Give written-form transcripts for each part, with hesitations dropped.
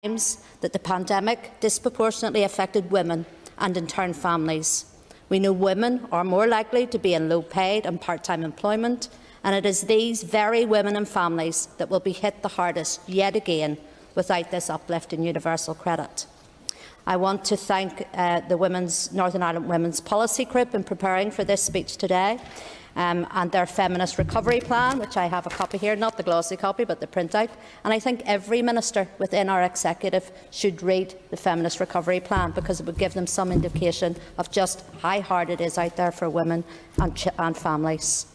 that the pandemic disproportionately affected women and in turn families. We know women are more likely to be in low-paid and part-time employment, and it is these very women and families that will be hit the hardest yet again without this uplift in universal credit. I want to thank the Northern Ireland Women's Policy Group in preparing for this speech today, and their Feminist Recovery Plan, which I have a copy here, not the glossy copy but the printout. And I think every minister within our executive should read the Feminist Recovery Plan, because it would give them some indication of just how hard it is out there for women and families.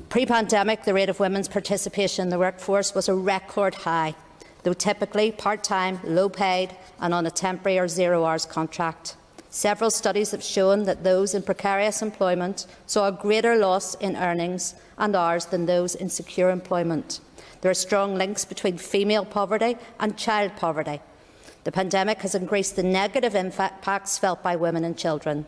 Pre-pandemic, the rate of women's participation in the workforce was a record high, though typically part-time, low-paid and on a temporary or zero-hours contract. Several studies have shown that those in precarious employment saw a greater loss in earnings and hours than those in secure employment. There are strong links between female poverty and child poverty. The pandemic has increased the negative impacts felt by women and children.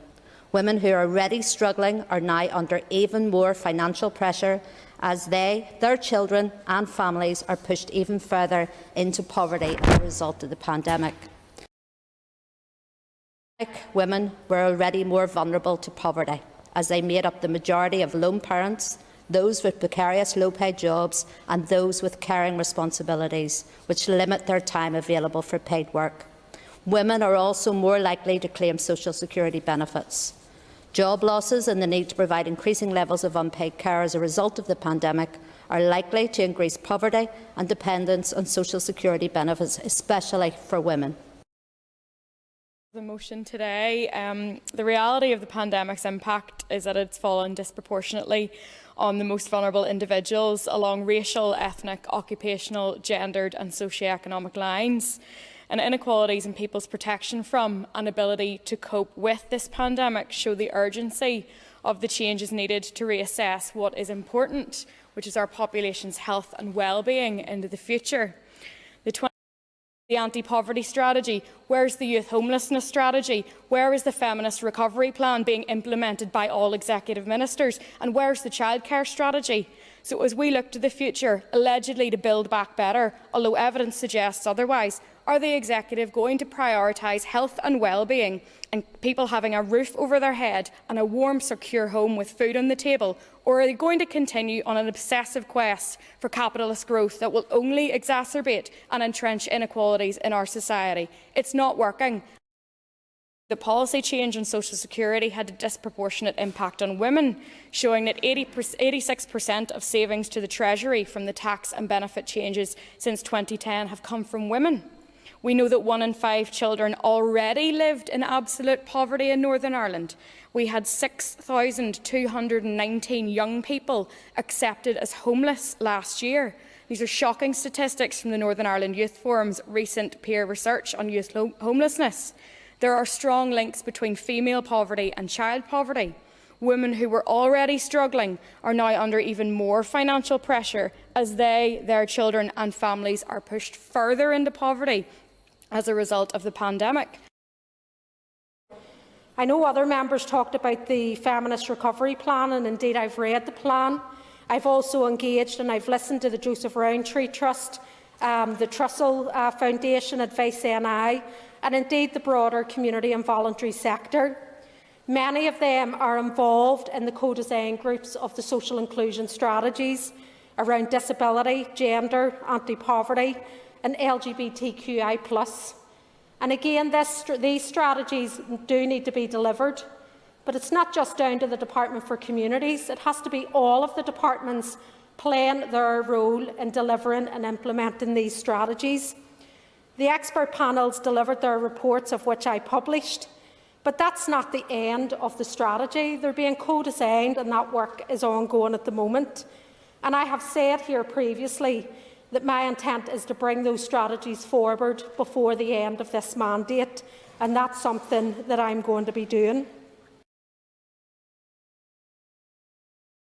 Women who are already struggling are now under even more financial pressure as their children and families are pushed even further into poverty as a result of the pandemic. Women were already more vulnerable to poverty, as they made up the majority of lone parents, those with precarious low-paid jobs and those with caring responsibilities, which limit their time available for paid work. Women are also more likely to claim social security benefits. Job losses and the need to provide increasing levels of unpaid care as a result of the pandemic are likely to increase poverty and dependence on social security benefits, especially for women. The motion today. The reality of the pandemic's impact is that it's fallen disproportionately on the most vulnerable individuals along racial, ethnic, occupational, gendered and socio-economic lines. And inequalities in people's protection from and ability to cope with this pandemic show the urgency of the changes needed to reassess what is important, which is our population's health and well-being into the future. The anti-poverty strategy, where's the youth homelessness strategy, where is the feminist recovery plan being implemented by all executive ministers, and where's the childcare strategy? So as we look to the future, allegedly to build back better, although evidence suggests otherwise, are the executive going to prioritise health and well-being and people having a roof over their head and a warm, secure home with food on the table, or are they going to continue on an obsessive quest for capitalist growth that will only exacerbate and entrench inequalities in our society? It's not working. The policy change on social security had a disproportionate impact on women, showing that 86% of savings to the Treasury from the tax and benefit changes since 2010 have come from women. We know that 1 in 5 children already lived in absolute poverty in Northern Ireland. We had 6,219 young people accepted as homeless last year. These are shocking statistics from the Northern Ireland Youth Forum's recent peer research on youth homelessness. There are strong links between female poverty and child poverty. Women who were already struggling are now under even more financial pressure as their children and families are pushed further into poverty as a result of the pandemic. I know other members talked about the Feminist Recovery Plan, and indeed I've read the plan. I've also engaged and I've listened to the Joseph Rowntree Trust, the Trussell Foundation, Advice NI, and indeed the broader community and voluntary sector. Many of them are involved in the co-design groups of the social inclusion strategies around disability, gender, anti-poverty and LGBTQI+. And again, these strategies do need to be delivered, but it's not just down to the Department for Communities. It has to be all of the departments playing their role in delivering and implementing these strategies. The expert panels delivered their reports, of which I published, but that's not the end of the strategy. They're being co-designed and that work is ongoing at the moment. And I have said here previously that my intent is to bring those strategies forward before the end of this mandate, and that's something that I'm going to be doing.